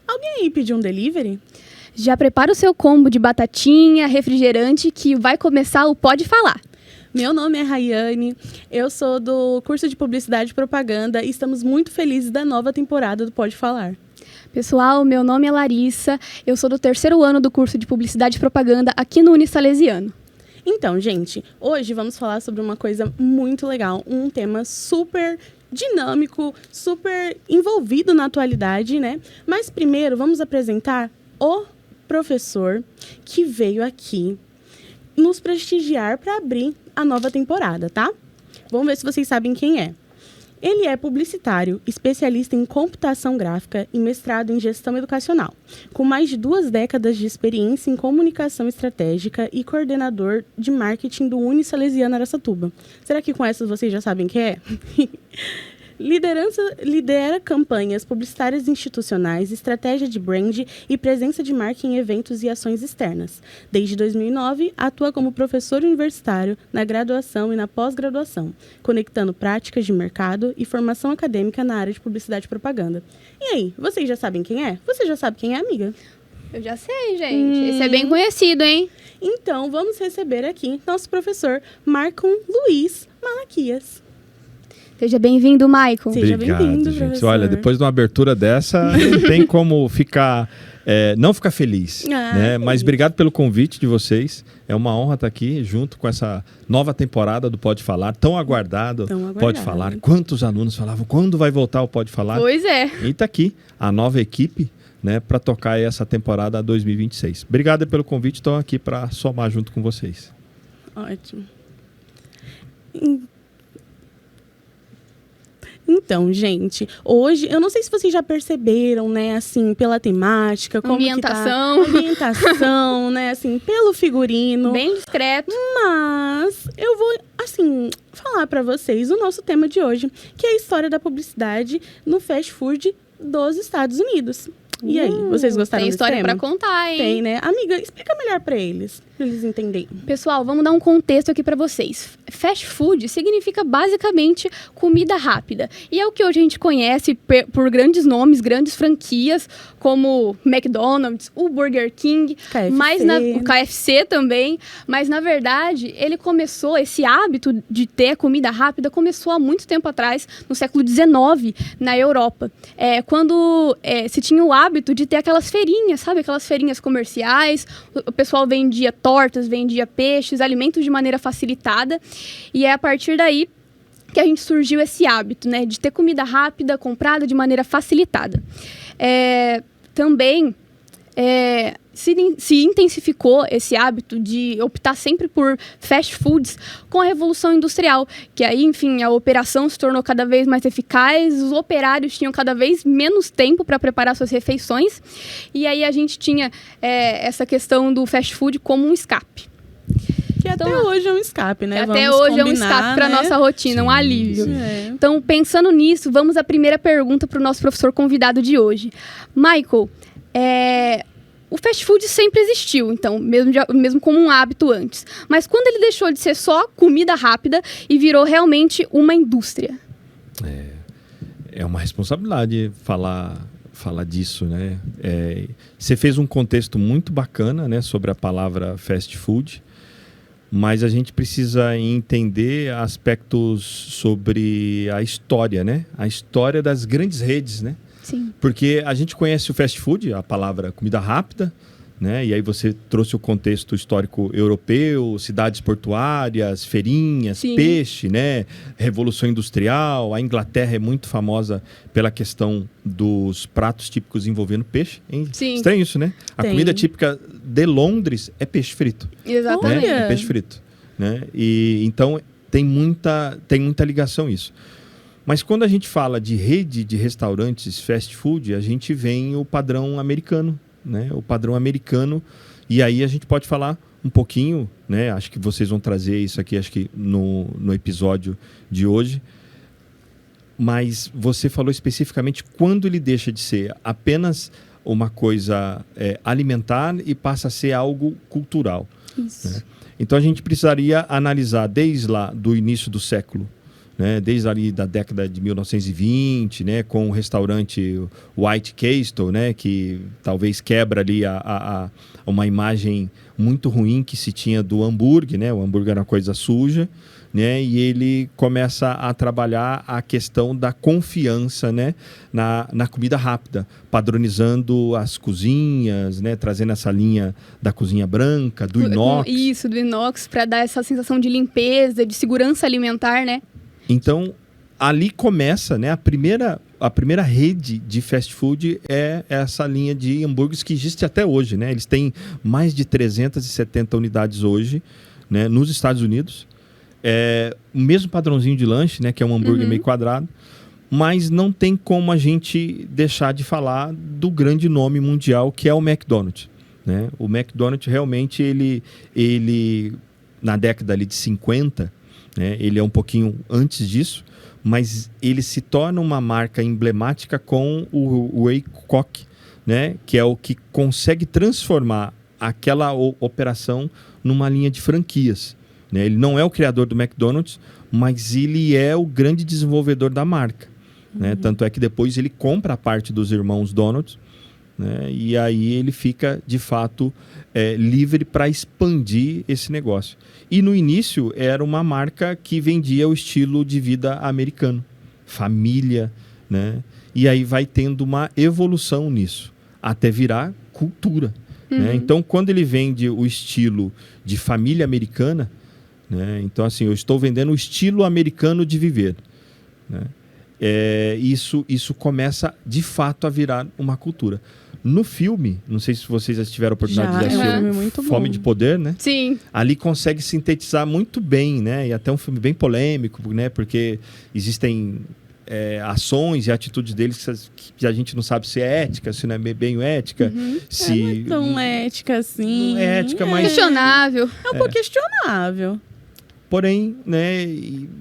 Alguém aí pediu um delivery? Já prepara o seu combo de batatinha, refrigerante, que vai começar o Pode Falar. Meu nome é Rayane, eu sou do curso de Publicidade e Propaganda e estamos muito felizes da nova temporada do Pode Falar. Pessoal, meu nome é Larissa, eu sou do 3º ano do curso de Publicidade e Propaganda aqui no Unisalesiano. Então, gente, hoje vamos falar sobre uma coisa muito legal, um tema super dinâmico, super envolvido na atualidade, né? Mas primeiro vamos apresentar o professor que veio aqui nos prestigiar para abrir a nova temporada, tá? Vamos ver se vocês sabem quem é. Ele é publicitário, especialista em computação gráfica e mestrado em gestão educacional, com mais de 2 décadas de experiência em comunicação estratégica e coordenador de marketing do Unisalesiano Araçatuba. Será que com essas vocês já sabem quem é? Lidera campanhas publicitárias institucionais, estratégia de brand e presença de marca em eventos e ações externas. Desde 2009, atua como professor universitário na graduação e na pós-graduação, conectando práticas de mercado e formação acadêmica na área de publicidade e propaganda. E aí, vocês já sabem quem é? Você já sabe quem é, amiga? Eu já sei, gente. Esse é bem conhecido, hein? Então, vamos receber aqui nosso professor Marcon Luiz Malaquias. Seja bem-vindo, Maicon. Seja Obrigado, bem-vindo, gente. professor. Olha, depois de uma abertura dessa, não tem como ficar, não ficar feliz. Né? Mas obrigado pelo convite de vocês. É uma honra estar aqui junto com essa nova temporada do Pode Falar, tão aguardado. Pode Falar. Quantos alunos falavam, quando vai voltar o Pode Falar? Pois é. E está aqui a nova equipe, né, para tocar essa temporada 2026. Obrigado pelo convite, estou aqui para somar junto com vocês. Ótimo. Então, hoje, eu não sei se vocês já perceberam, né, assim, pela temática, como ambientação, que tá, ambientação, né, assim, pelo figurino. Bem discreto. Mas eu vou, assim, falar para vocês o nosso tema de hoje, que é a história da publicidade no fast food dos Estados Unidos. E aí, vocês gostaram desse tema? Tem história pra contar, hein? Tem, né? Amiga, explica melhor pra eles entenderem. Pessoal, vamos dar um contexto aqui pra vocês. Fast food significa basicamente comida rápida. E é o que hoje a gente conhece por grandes nomes, grandes franquias, como McDonald's, o Burger King, KFC. O KFC também. Mas, na verdade, esse hábito de ter comida rápida começou há muito tempo atrás, no século XIX, na Europa. Quando se tinha o hábito de ter aquelas feirinhas, sabe? Aquelas feirinhas comerciais, o pessoal vendia tortas, vendia peixes, alimentos de maneira facilitada. E é a partir daí que a gente surgiu esse hábito, né? De ter comida rápida, comprada de maneira facilitada. Também se intensificou esse hábito de optar sempre por fast foods com a Revolução Industrial, que aí, enfim, a operação se tornou cada vez mais eficaz, os operários tinham cada vez menos tempo para preparar suas refeições, e aí a gente tinha essa questão do fast food como um escape. Que até hoje é um escape, né? Até hoje é um escape para a nossa rotina, um alívio. Sim. Então, pensando nisso, vamos à primeira pergunta para o nosso professor convidado de hoje. Michael, o fast food sempre existiu, então, mesmo como um hábito antes. Mas quando ele deixou de ser só comida rápida e virou realmente uma indústria? É uma responsabilidade falar disso, né? Você fez um contexto muito bacana, né, sobre a palavra fast food, mas a gente precisa entender aspectos sobre a história, né? A história das grandes redes, né? Sim. Porque a gente conhece o fast food, a palavra comida rápida, né? E aí você trouxe o contexto histórico europeu, cidades portuárias, feirinhas, Sim. peixe, né? Revolução Industrial. A Inglaterra é muito famosa pela questão dos pratos típicos envolvendo peixe. Sim. Estranho isso, né? A comida típica de Londres é peixe frito. Exatamente. Né? É peixe frito. Né? E, então, tem muita ligação isso. Mas quando a gente fala de rede de restaurantes fast food, a gente vem o padrão americano, né? O padrão americano, e aí a gente pode falar um pouquinho, né? Acho que vocês vão trazer isso aqui, acho que no episódio de hoje. Mas você falou especificamente quando ele deixa de ser apenas uma coisa alimentar e passa a ser algo cultural. Isso. Né? Então a gente precisaria analisar desde lá do início do século, né, desde ali da década de 1920, né, com o restaurante White Castle, né, que talvez quebra ali uma imagem muito ruim que se tinha do hambúrguer, né, o hambúrguer era uma coisa suja, né, e ele começa a trabalhar a questão da confiança, né, na comida rápida, padronizando as cozinhas, né, trazendo essa linha da cozinha branca, do inox. Isso, do inox, para dar essa sensação de limpeza, de segurança alimentar, né? Então, ali começa, né, a primeira rede de fast food é essa linha de hambúrgueres que existe até hoje, né? Eles têm mais de 370 unidades hoje, né, nos Estados Unidos. O mesmo padrãozinho de lanche, né, que é um hambúrguer meio quadrado, mas não tem como a gente deixar de falar do grande nome mundial que é o McDonald's, né? O McDonald's realmente, ele na década ali de 50, né, ele é um pouquinho antes disso, mas ele se torna uma marca emblemática com o Ray Kroc, né, que é o que consegue transformar aquela operação numa linha de franquias, né? Ele não é o criador do McDonald's, mas ele é o grande desenvolvedor da marca, né? Tanto é que depois ele compra a parte dos irmãos Donald, né? E aí ele fica, de fato, livre para expandir esse negócio. E no início era uma marca que vendia o estilo de vida americano, família, né? E aí vai tendo uma evolução nisso, até virar cultura, né? Então, quando ele vende o estilo de família americana, né? Então, assim, eu estou vendendo o estilo americano de viver, né? Isso começa, de fato, a virar uma cultura. No filme, não sei se vocês já tiveram a oportunidade de assistir Fome de Poder, né? Sim. Ali consegue sintetizar muito bem, né? E até um filme bem polêmico, né? Porque existem ações e atitudes deles que a gente não sabe se é ética, se não é bem ética. Se... não é tão ética assim. Não é ética, mas... Questionável. É um pouco questionável. Porém, né,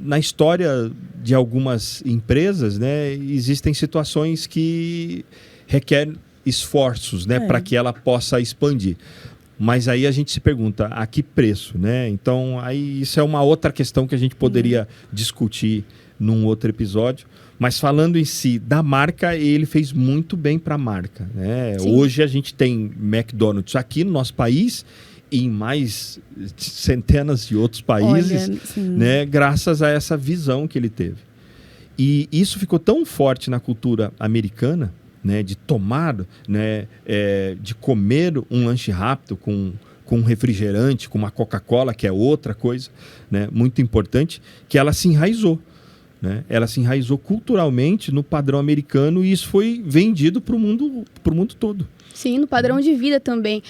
na história de algumas empresas, né, existem situações que requerem esforços, né, para que ela possa expandir. Mas aí a gente se pergunta, a que preço, né? Então, aí isso é uma outra questão que a gente poderia discutir num outro episódio. Mas falando em si da marca, ele fez muito bem para a marca, né? Hoje a gente tem McDonald's aqui no nosso país, em mais centenas de outros países, né, graças a essa visão que ele teve. E isso ficou tão forte na cultura americana, né, de tomar, né, de comer um lanche rápido com um refrigerante, com uma Coca-Cola, que é outra coisa, né, muito importante, que ela se enraizou. Né? Ela se enraizou culturalmente no padrão americano e isso foi vendido para o mundo todo. Sim, no padrão de vida também.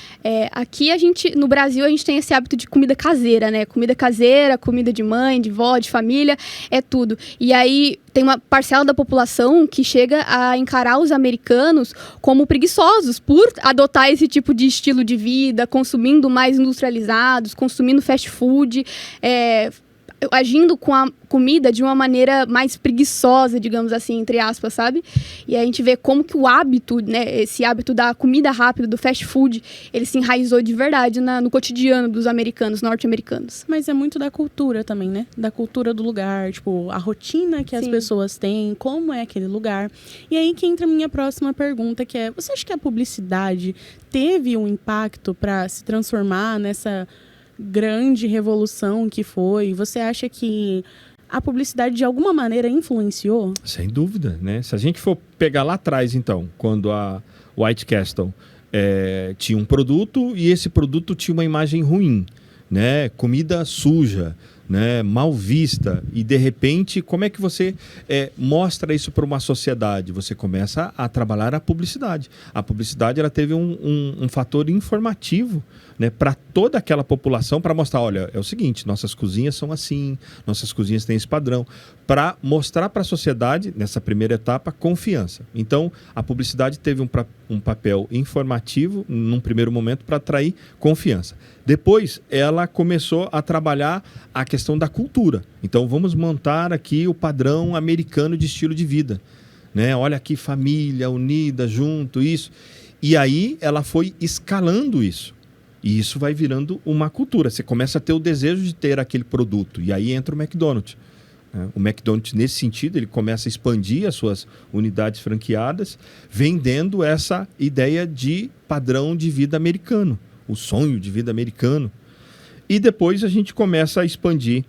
Aqui no Brasil, a gente tem esse hábito de comida caseira, né? Comida caseira, comida de mãe, de vó, de família, é tudo. E aí tem uma parcela da população que chega a encarar os americanos como preguiçosos por adotar esse tipo de estilo de vida, consumindo mais industrializados, consumindo fast food, agindo com a comida de uma maneira mais preguiçosa, digamos assim, entre aspas, sabe? E aí a gente vê como que o hábito, né, esse hábito da comida rápida, do fast food, ele se enraizou de verdade no cotidiano dos americanos, norte-americanos. Mas é muito da cultura também, né? Da cultura do lugar, tipo, a rotina que as pessoas têm, como é aquele lugar. E aí que entra a minha próxima pergunta, que é, você acha que a publicidade teve um impacto para se transformar nessa grande revolução que foi? Você acha que a publicidade de alguma maneira influenciou? Sem dúvida, né? Se a gente for pegar lá atrás, então, quando a White Castle tinha um produto e esse produto tinha uma imagem ruim, né? Comida suja, né? Mal vista, e de repente, como é que você mostra isso para uma sociedade? Você começa a trabalhar a publicidade. A publicidade, ela teve um fator informativo, né, para toda aquela população, para mostrar, olha, é o seguinte, nossas cozinhas são assim, nossas cozinhas têm esse padrão, para mostrar para a sociedade, nessa primeira etapa, confiança. Então, a publicidade teve um papel informativo, num primeiro momento, para atrair confiança. Depois, ela começou a trabalhar a questão da cultura. Então, vamos montar aqui o padrão americano de estilo de vida, né? Olha aqui, família unida, junto, isso. E aí, ela foi escalando isso. E isso vai virando uma cultura. Você começa a ter o desejo de ter aquele produto. E aí entra o McDonald's. O McDonald's, nesse sentido, ele começa a expandir as suas unidades franqueadas, vendendo essa ideia de padrão de vida americano, o sonho de vida americano. E depois a gente começa a expandir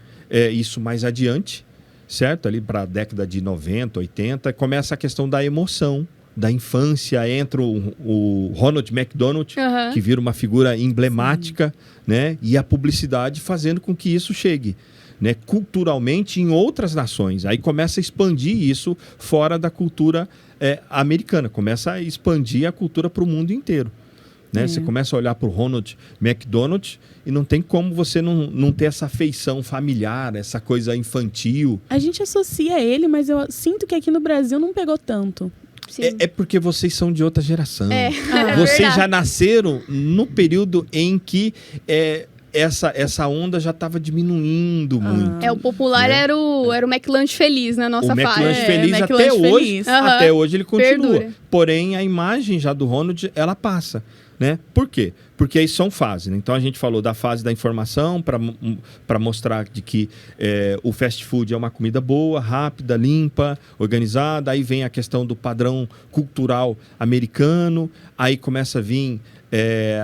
isso mais adiante, certo? Ali para a década de 90, 80, começa a questão da emoção, da infância, entra o Ronald McDonald, que vira uma figura emblemática, né? E a publicidade fazendo com que isso chegue, né, culturalmente em outras nações. Aí começa a expandir isso fora da cultura americana, começa a expandir a cultura para o mundo inteiro. Né? Você começa a olhar para o Ronald McDonald e não tem como você não ter essa afeição familiar, essa coisa infantil. A gente associa ele, mas eu sinto que aqui no Brasil não pegou tanto. É porque vocês são de outra geração. Vocês Vocês já nasceram no período em que essa onda já estava diminuindo muito. O popular, né? era o McLanche Feliz na nossa fase. O McLanche Feliz McLanche até hoje. Até hoje ele continua. Perdura. Porém, a imagem já do Ronald, ela passa. Né? Por quê? Porque aí são fases. Né? Então a gente falou da fase da informação para mostrar de que o fast food é uma comida boa, rápida, limpa, organizada. Aí vem a questão do padrão cultural americano. Aí começa a vir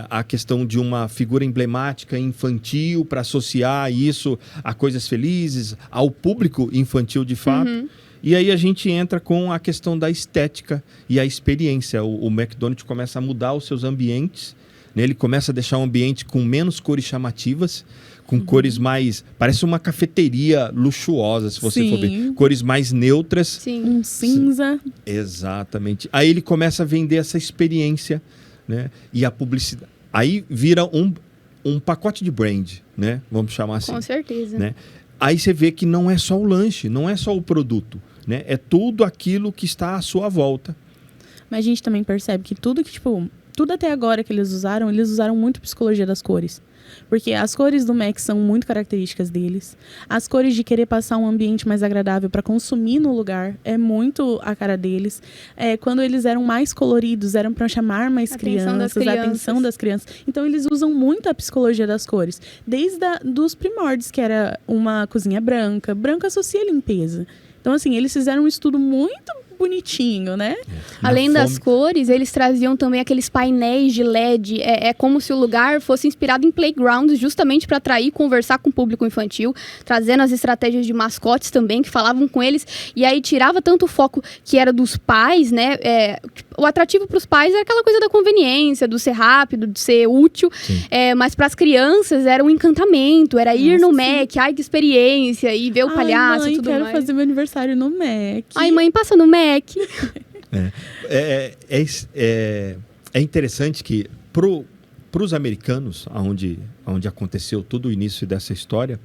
a questão de uma figura emblemática infantil para associar isso a coisas felizes, ao público infantil de fato. E aí a gente entra com a questão da estética e a experiência. O McDonald's começa a mudar os seus ambientes, né? Ele começa a deixar um ambiente com menos cores chamativas, com cores mais... Parece uma cafeteria luxuosa, se você for ver. Cores mais neutras. Sim. Um cinza. Exatamente. Aí ele começa a vender essa experiência, né? E a publicidade. Aí vira um pacote de brand, né? Vamos chamar assim. Com certeza. Né? Aí você vê que não é só o lanche, não é só o produto, né? É tudo aquilo que está à sua volta. Mas a gente também percebe que tudo até agora que eles usaram muito psicologia das cores. Porque as cores do Mac são muito características deles. As cores de querer passar um ambiente mais agradável para consumir no lugar é muito a cara deles. Quando eles eram mais coloridos, eram para chamar mais a atenção das crianças. Então eles usam muito a psicologia das cores. Desde dos primórdios, que era uma cozinha branca. Branco associa a limpeza. Então, assim, eles fizeram um estudo muito bonitinho, né? Além das cores, eles traziam também aqueles painéis de LED. É como se o lugar fosse inspirado em playgrounds, justamente para atrair e conversar com o público infantil, trazendo as estratégias de mascotes também, que falavam com eles. E aí tirava tanto o foco que era dos pais, né? O atrativo para os pais era aquela coisa da conveniência, do ser rápido, de ser útil. Mas para as crianças era um encantamento, era ir no Mac, ai que experiência, e ver o palhaço mãe, e tudo mais. Quero fazer meu aniversário no Mac. Ai, mãe, passa no Mac. É interessante que para os americanos, onde aconteceu todo o início dessa história,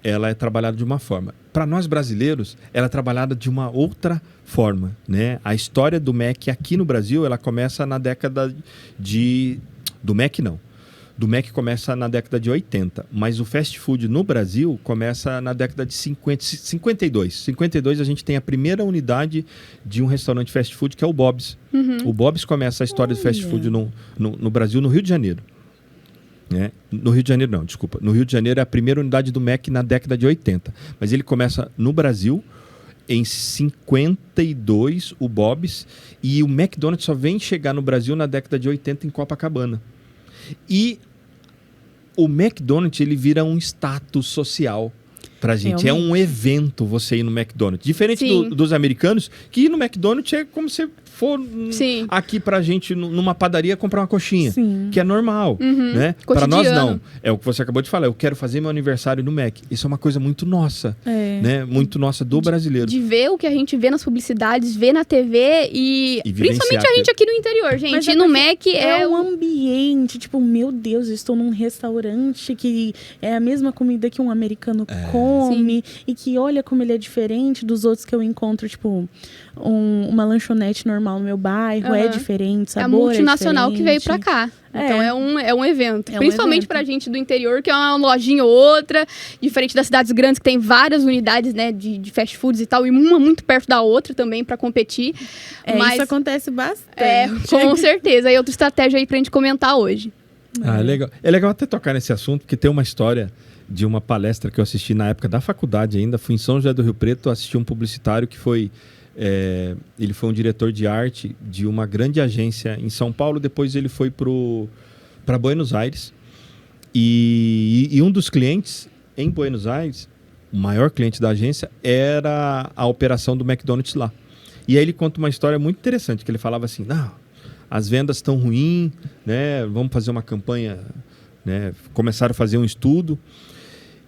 ela é trabalhada de uma forma. Para nós brasileiros, ela é trabalhada de uma outra forma, né? A história do Mac aqui no Brasil, ela começa na década do Mac não. Do Mac começa na década de 80, mas o fast food no Brasil começa na década de 52. 52 a gente tem a primeira unidade de um restaurante fast food, que é o Bob's. O Bob's começa a história do fast food no Brasil, no Rio de Janeiro. Né? No Rio de Janeiro não, desculpa. No Rio de Janeiro é a primeira unidade do Mac na década de 80. Mas ele começa no Brasil em 52, o Bob's, e o McDonald's só vem chegar no Brasil na década de 80 em Copacabana. E o McDonald's, ele vira um status social pra gente. Realmente. É um evento você ir no McDonald's. Diferente dos americanos, que ir no McDonald's é como se for aqui pra gente, numa padaria, comprar uma coxinha. Sim. Que é normal, né? Para nós, não. É o que você acabou de falar. Eu quero fazer meu aniversário no Mac. Isso é uma coisa muito nossa, né? Muito nossa do brasileiro. De ver o que a gente vê nas publicidades, ver na TV e principalmente a gente aqui no interior, gente. Mas no Mac é um ambiente, tipo, meu Deus, eu estou num restaurante que é a mesma comida que um americano come e que olha como ele é diferente dos outros que eu encontro, tipo, uma lanchonete normal no meu bairro, é diferente, sabor é a multinacional que veio pra diferente. cá. Então é um evento. É um Principalmente evento. pra gente do interior, que é uma lojinha ou outra, diferente das cidades grandes, que tem várias unidades, né, de fast foods e tal, e uma muito perto da outra também pra competir. Mas isso acontece bastante. com certeza. E outra estratégia aí pra gente comentar hoje. Ah, legal. É legal até tocar nesse assunto, porque tem uma história de uma palestra que eu assisti na época da faculdade ainda. Fui em São José do Rio Preto, assisti um publicitário que foi... ele foi um diretor de arte de uma grande agência em São Paulo. Depois ele foi para Buenos Aires. E um dos clientes em Buenos Aires, o maior cliente da agência, era a operação do McDonald's lá. E aí ele conta uma história muito interessante, que ele falava assim, não, as vendas estão ruins, né? Vamos fazer uma campanha, né? Começaram a fazer um estudo.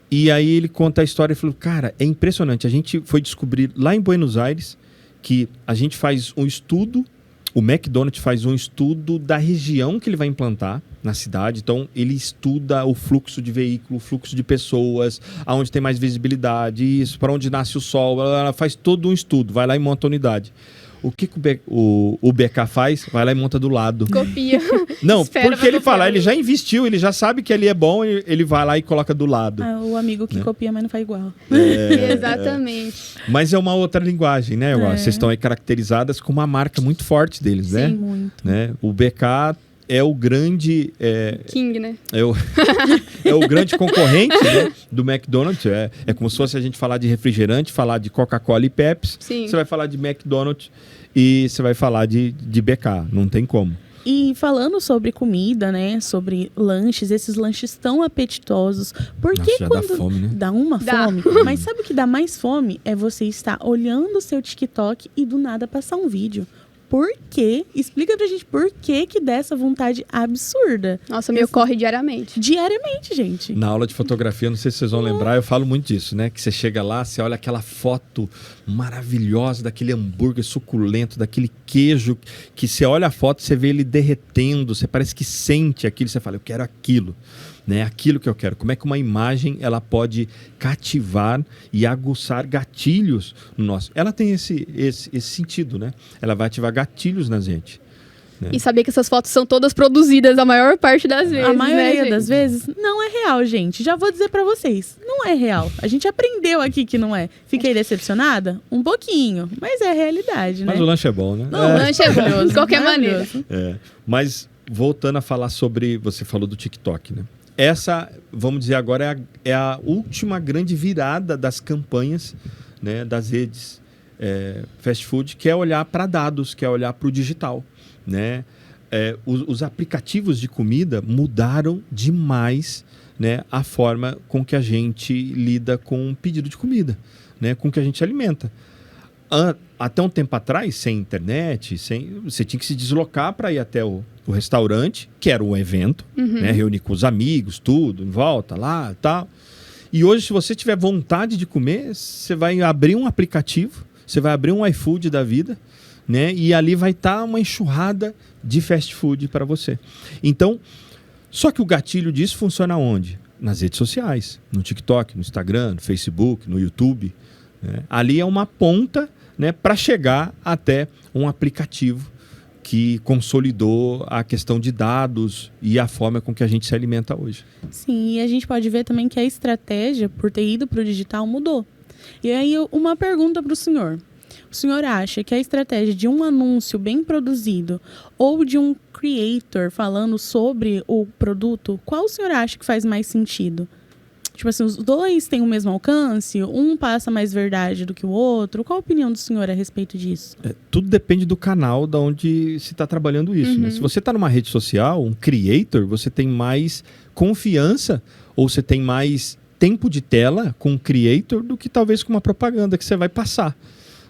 E aí ele conta a história e falou, cara, é impressionante. A gente foi descobrir lá em Buenos Aires que a gente faz um estudo, o McDonald's faz um estudo da região que ele vai implantar na cidade. Então, ele estuda o fluxo de veículo, o fluxo de pessoas, aonde tem mais visibilidade, isso, para onde nasce o sol. Ela faz todo um estudo, vai lá e monta a unidade. O que o BK faz? Vai lá e monta do lado. Copia. Não, Espera porque ele copiar. fala, ele já investiu, ele já sabe que ali é bom, ele vai lá e coloca do lado. O amigo que copia, mas não faz igual. Exatamente. Mas é uma outra linguagem, né? Vocês estão aí caracterizadas com uma marca muito forte deles, né? Sim, muito. Né? O BK é o grande... King, né? É o grande concorrente, né, do McDonald's. É como se fosse a gente falar de refrigerante, falar de Coca-Cola e Pepsi. Sim. Você vai falar de McDonald's e você vai falar de BK. Não tem como. E falando sobre comida, né? Sobre lanches, esses lanches tão apetitosos. Porque Nossa, já quando dá fome, né? dá uma Dá. fome, mas sabe o que dá mais fome? É você estar olhando o seu TikTok e do nada passar um vídeo. Por quê? Explica pra gente por que dá essa vontade absurda. Nossa, me ocorre diariamente. Diariamente, gente. Na aula de fotografia, não sei se vocês vão lembrar, eu falo muito disso, né? Que você chega lá, você olha aquela foto maravilhosa daquele hambúrguer suculento, daquele queijo, que você olha a foto, você vê ele derretendo, você parece que sente aquilo, você fala, eu quero aquilo. Né, aquilo que eu quero. Como é que uma imagem ela pode cativar e aguçar gatilhos no nosso? Ela tem esse sentido, né? Ela vai ativar gatilhos na gente. Né? E saber que essas fotos são todas produzidas a maior parte das vezes, A maioria né, das vezes não é real, gente. Já vou dizer pra vocês, não é real. A gente aprendeu aqui que não é. Fiquei decepcionada? Um pouquinho, mas é a realidade, né? Mas o lanche é bom, né? Não, o lanche é bom, De qualquer maneira. Mas voltando a falar sobre, você falou do TikTok, né? Essa, vamos dizer agora, é a última grande virada das campanhas, né, das redes fast food, que é olhar para dados, que é olhar para o digital. Né? Os aplicativos de comida mudaram demais, né, a forma com que a gente lida com o pedido de comida, né, com que a gente alimenta. Até um tempo atrás, sem internet, você tinha que se deslocar para ir até o restaurante, que era um evento, né? Reunir com os amigos, tudo, em volta, lá e tal. E hoje, se você tiver vontade de comer, você vai abrir um aplicativo, você vai abrir um iFood da vida, né? E ali vai estar uma enxurrada de fast food para você. Então, só que o gatilho disso funciona onde? Nas redes sociais, no TikTok, no Instagram, no Facebook, no YouTube. Né? Ali é uma ponta, né, para chegar até um aplicativo que consolidou a questão de dados e a forma com que a gente se alimenta hoje. Sim, e a gente pode ver também que a estratégia, por ter ido para o digital, mudou. E aí, uma pergunta para o senhor. O senhor acha que a estratégia de um anúncio bem produzido ou de um creator falando sobre o produto, qual o senhor acha que faz mais sentido? Tipo assim, os dois têm o mesmo alcance? Um passa mais verdade do que o outro? Qual a opinião do senhor a respeito disso? Tudo depende do canal de onde se está trabalhando isso. Né? Se você está numa rede social, um creator, você tem mais confiança ou você tem mais tempo de tela com um creator do que talvez com uma propaganda que você vai passar.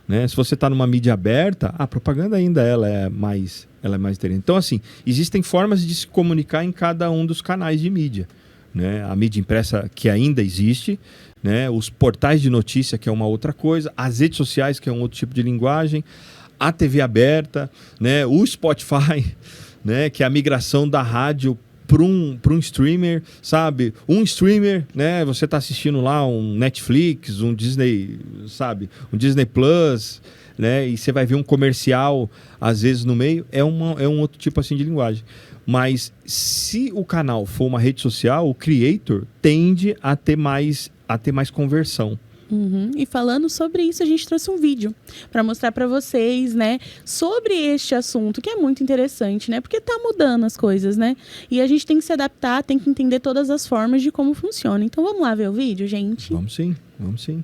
Né? Se você está numa mídia aberta, a propaganda ainda ela é mais interessante. Então, assim, existem formas de se comunicar em cada um dos canais de mídia. Né? A mídia impressa que ainda existe, né? Os portais de notícia, que é uma outra coisa, as redes sociais, que é um outro tipo de linguagem, a TV aberta, né? O Spotify, né? Que é a migração da rádio para um streamer, sabe? Um streamer, né? Você está assistindo lá um Netflix, um Disney, sabe? Um Disney Plus, né? E você vai ver um comercial, às vezes, no meio, é um outro tipo assim de linguagem. Mas se o canal for uma rede social, o creator tende a ter mais conversão. E falando sobre isso, a gente trouxe um vídeo para mostrar para vocês, né, sobre este assunto, que é muito interessante, né, porque tá mudando as coisas, né, e a gente tem que se adaptar, tem que entender todas as formas de como funciona. Então vamos lá ver o vídeo, gente? Vamos sim, vamos sim.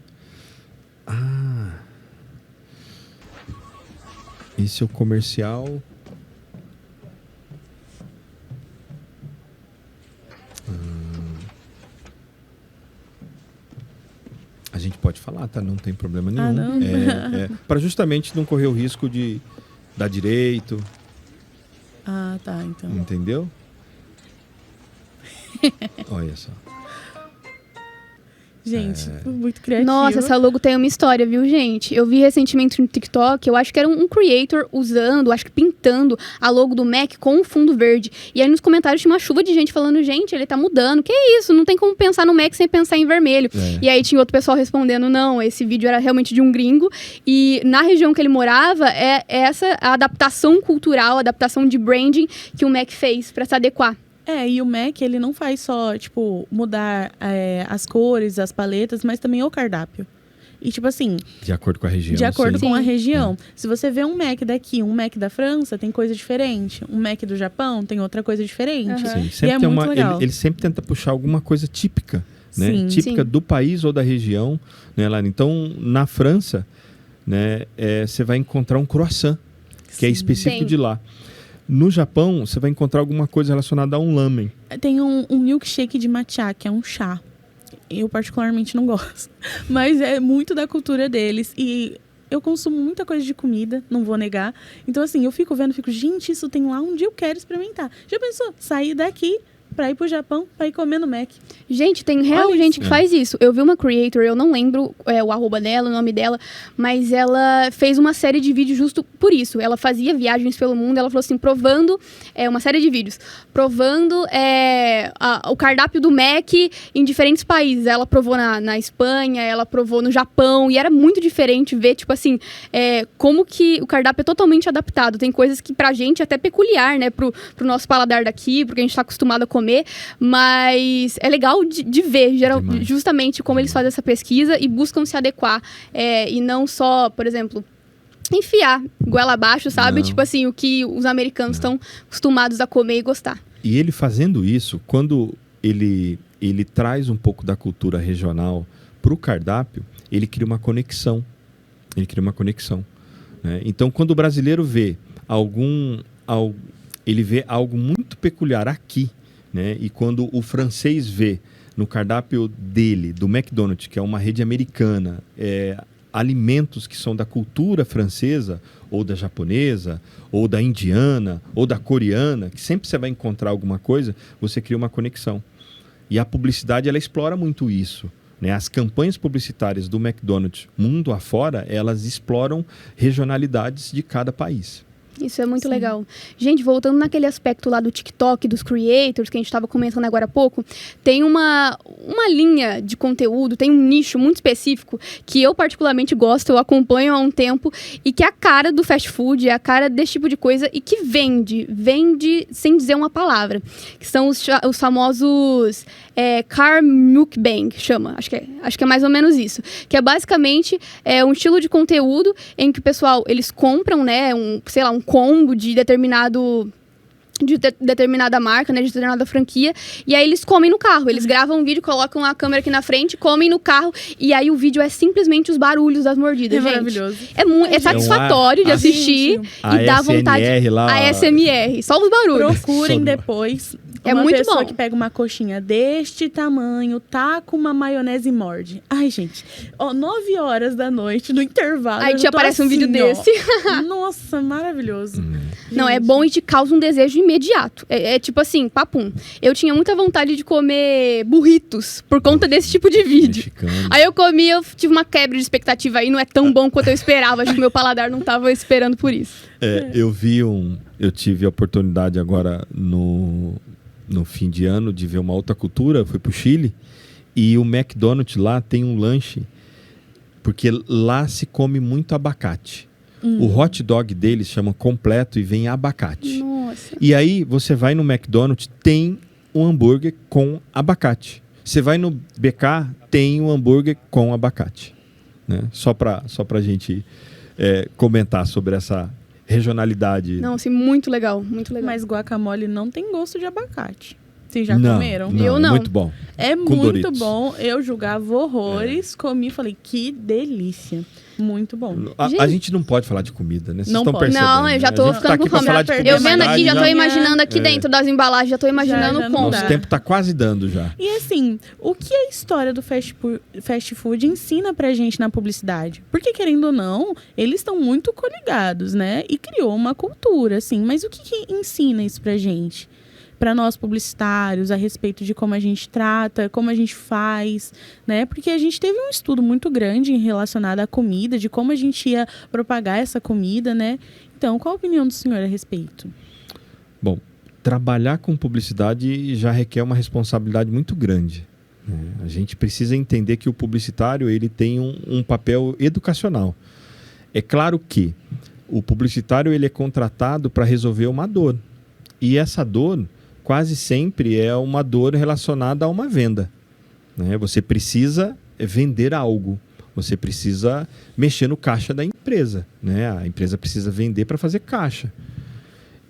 Esse é o comercial. A gente pode falar, tá? Não tem problema nenhum. Não? Para justamente não correr o risco de dar direito. Tá, então. Entendeu? Olha só. Gente, muito criativo. Nossa, essa logo tem uma história, viu, gente? Eu vi recentemente no TikTok, eu acho que era um creator usando, acho que pintando a logo do Mac com um fundo verde. E aí nos comentários tinha uma chuva de gente falando, gente, ele tá mudando. Que isso? Não tem como pensar no Mac sem pensar em vermelho. E aí tinha outro pessoal respondendo, não, esse vídeo era realmente de um gringo. E na região que ele morava, é essa a adaptação cultural, a adaptação de branding que o Mac fez pra se adequar. E o Mac, ele não faz só, tipo, mudar as cores, as paletas, mas também o cardápio. E, tipo assim... De acordo com a região. De acordo sim. com a região. Se você vê um Mac daqui, um Mac da França, tem coisa diferente. Um Mac do Japão tem outra coisa diferente. Sim, E sempre é tem muito legal. Ele sempre tenta puxar alguma coisa típica, né? Sim. Típica do país ou da região, né, Lara? Então, na França, né, você vai encontrar um croissant, que é específico Tem. de lá. No Japão, você vai encontrar alguma coisa relacionada a um lamen. Tem um milkshake de matcha, que é um chá. Eu particularmente não gosto. Mas é muito da cultura deles. E eu consumo muita coisa de comida, não vou negar. Então, assim, eu fico vendo, gente, isso tem lá, um dia eu quero experimentar. Já pensou? Sair daqui pra ir pro Japão, pra ir comer no Mac. Gente, tem real Olha gente isso. que faz isso. Eu vi uma creator, eu não lembro o arroba dela, o nome dela, mas ela fez uma série de vídeos justo por isso. Ela fazia viagens pelo mundo, ela falou assim, provando, uma série de vídeos, provando o cardápio do Mac em diferentes países. Ela provou na Espanha, ela provou no Japão, e era muito diferente ver, tipo assim, como que o cardápio é totalmente adaptado. Tem coisas que pra gente é até peculiar, né, pro nosso paladar daqui, porque a gente tá acostumado a comer, mas é legal de ver, justamente como eles fazem essa pesquisa e buscam se adequar. E não só, por exemplo, enfiar goela abaixo, sabe? Não. Tipo assim, o que os americanos estão acostumados a comer e gostar. E ele fazendo isso, quando ele traz um pouco da cultura regional para o cardápio, ele cria uma conexão. Né? Então, quando o brasileiro vê ele vê algo muito peculiar aqui, né? E quando o francês vê no cardápio dele, do McDonald's, que é uma rede americana, alimentos que são da cultura francesa, ou da japonesa, ou da indiana, ou da coreana, que sempre você vai encontrar alguma coisa, você cria uma conexão. E a publicidade, ela explora muito isso, né? As campanhas publicitárias do McDonald's mundo afora, elas exploram regionalidades de cada país. Isso é muito legal. Gente, voltando naquele aspecto lá do TikTok, dos creators, que a gente estava comentando agora há pouco, tem uma linha de conteúdo, tem um nicho muito específico que eu particularmente gosto, eu acompanho há um tempo, e que é a cara do fast food, é a cara desse tipo de coisa, e que vende sem dizer uma palavra. Que são os famosos car mukbang, chama. Acho que é mais ou menos isso. Que é basicamente um estilo de conteúdo em que o pessoal, eles compram, né, um combo de determinada marca, né, de determinada franquia, e aí eles comem no carro. Eles gravam um vídeo, colocam a câmera aqui na frente, comem no carro, e aí o vídeo é simplesmente os barulhos das mordidas, gente. Maravilhoso. É satisfatório de assistir e dá vontade. A ASMR, só os barulhos. Procurem depois. É uma muito pessoa bom. que pega uma coxinha deste tamanho, tá com uma maionese e morde. Ai, gente, 9 horas da noite, no intervalo. Aí te aparece um vídeo desse. Nossa, maravilhoso. Não, é bom e te causa um desejo imediato. É tipo assim, papum. Eu tinha muita vontade de comer burritos por conta desse tipo de vídeo. Mexicano. Aí eu tive uma quebra de expectativa aí, não é tão bom quanto eu esperava. Acho que meu paladar não estava esperando por isso. Eu tive a oportunidade agora no fim de ano de ver uma outra cultura, fui pro Chile, e o McDonald's lá tem um lanche, porque lá se come muito abacate. O hot dog deles chama completo e vem abacate. Nossa. E aí você vai no McDonald's, tem um hambúrguer com abacate. Você vai no BK, tem um hambúrguer com abacate. Né? Só pra gente comentar sobre essa regionalidade. Não, assim, muito legal, muito legal. Mas guacamole não tem gosto de abacate. Vocês já Não, comeram? Eu não. É muito bom. É Com muito Doritos. bom. Eu julgava horrores, comi e falei, que delícia. Muito bom. A gente não pode falar de comida, né? Vocês Não estão pode. percebendo. Não, eu já né? tô A gente ficando aqui com pra fome. falar de Eu Eu vendo aqui, já tô Já- imaginando aqui dentro das embalagens, já tô imaginando Já não como. dá. Nosso tempo tá quase dando já. E assim, o que a história do fast food ensina pra gente na publicidade? Porque, querendo ou não, eles estão muito coligados, né? E criou uma cultura, assim. Mas o que ensina isso pra gente? Para nós publicitários, a respeito de como a gente trata, como a gente faz, né? Porque a gente teve um estudo muito grande relacionado à comida, de como a gente ia propagar essa comida, né? Então, qual a opinião do senhor a respeito? Bom, trabalhar com publicidade já requer uma responsabilidade muito grande. Né? A gente precisa entender que o publicitário ele tem um papel educacional. É claro que o publicitário ele é contratado para resolver uma dor. E essa dor quase sempre é uma dor relacionada a uma venda. Né? Você precisa vender algo. Você precisa mexer no caixa da empresa. Né? A empresa precisa vender para fazer caixa.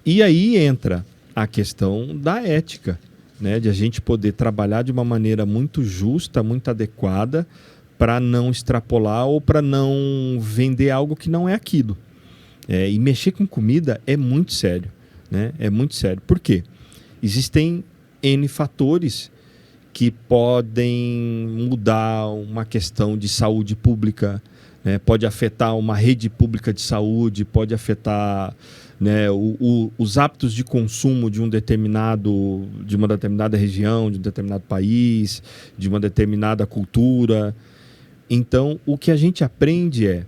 E aí entra a questão da ética, né? De a gente poder trabalhar de uma maneira muito justa, muito adequada, para não extrapolar ou para não vender algo que não é aquilo. E mexer com comida é muito sério. Né? É muito sério. Por quê? Existem N fatores que podem mudar uma questão de saúde pública, né? Pode afetar uma rede pública de saúde, pode afetar, né, os hábitos de consumo de uma determinada região, de um determinado país, de uma determinada cultura. Então, o que a gente aprende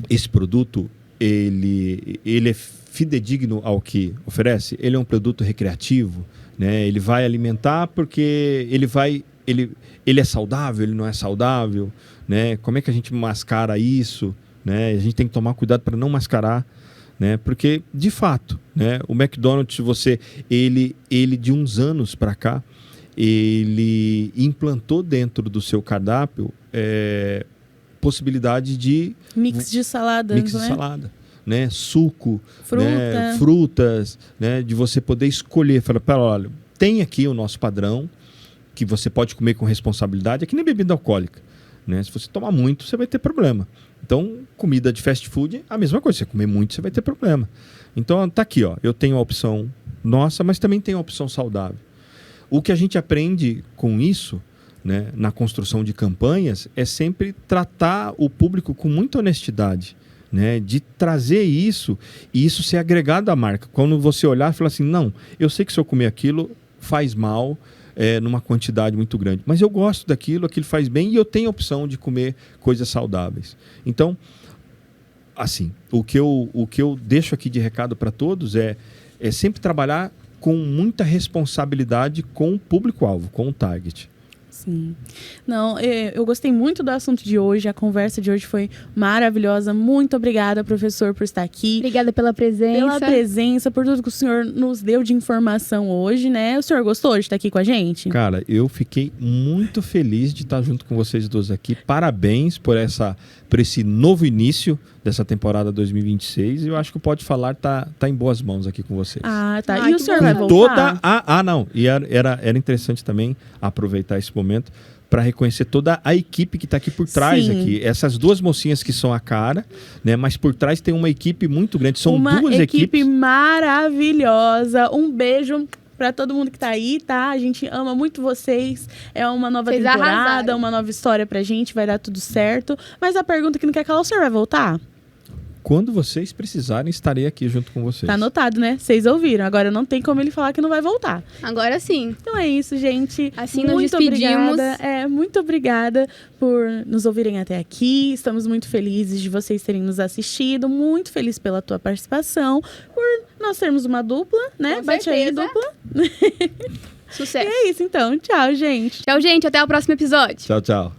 esse produto, ele é fidedigno ao que oferece. Ele é um produto recreativo, né? Ele vai alimentar porque ele é saudável, ele não é saudável, né? Como é que a gente mascara isso, né? A gente tem que tomar cuidado para não mascarar, né? Porque de fato, né? O McDonald's, ele de uns anos para cá, ele implantou dentro do seu cardápio possibilidade de Mix de saladas, mix de né? salada, né? Suco, Fruta. né? Frutas, né? De você poder escolher. Fala, olha, tem aqui o nosso padrão que você pode comer com responsabilidade. É que nem bebida alcoólica, né? Se você tomar muito, você vai ter problema. Então, comida de fast food, a mesma coisa. Se você comer muito, você vai ter problema. Então, tá aqui, ó. Eu tenho a opção nossa, mas também tenho a opção saudável. O que a gente aprende com isso, né, na construção de campanhas, é sempre tratar o público com muita honestidade. Né, de trazer isso e isso ser agregado à marca. Quando você olhar e falar assim, não, eu sei que se eu comer aquilo faz mal numa quantidade muito grande, mas eu gosto daquilo, aquilo faz bem e eu tenho a opção de comer coisas saudáveis. Então, assim, o que eu deixo aqui de recado para todos é sempre trabalhar com muita responsabilidade com o público-alvo, com o target. Sim. Não, eu gostei muito do assunto de hoje, a conversa de hoje foi maravilhosa. Muito obrigada, professor, por estar aqui. Obrigada pela presença. Por tudo que o senhor nos deu de informação hoje, né? O senhor gostou de estar aqui com a gente? Cara, eu fiquei muito feliz de estar junto com vocês dois aqui. Parabéns por esse novo início dessa temporada 2026. Eu acho que o Pode Falar tá em boas mãos aqui com vocês. Ah, tá. Ai, E o que senhor bom. vai voltar? Não. E era interessante também aproveitar esse momento para reconhecer toda a equipe que está aqui por trás. Sim. Aqui. Essas duas mocinhas que são a cara, né? Mas por trás tem uma equipe muito grande. São Uma duas equipe equipes. maravilhosa. Um beijo para todo mundo que tá aí, tá? A gente ama muito vocês. É uma nova Vocês temporada, arrasaram. uma nova história pra gente. Vai dar tudo certo. Mas a pergunta que não quer calar, o senhor vai voltar? Quando vocês precisarem, estarei aqui junto com vocês. Tá anotado, né? Vocês ouviram. Agora não tem como ele falar que não vai voltar. Agora sim. Então é isso, gente. Assim nos muito despedimos. obrigada. Muito obrigada por nos ouvirem até aqui. Estamos muito felizes de vocês terem nos assistido. Muito feliz pela tua participação. Por nós termos uma dupla, né? Com Bate aí, certeza. dupla. Sucesso. E é isso, então. Tchau, gente. Tchau, gente. Até o próximo episódio. Tchau, tchau.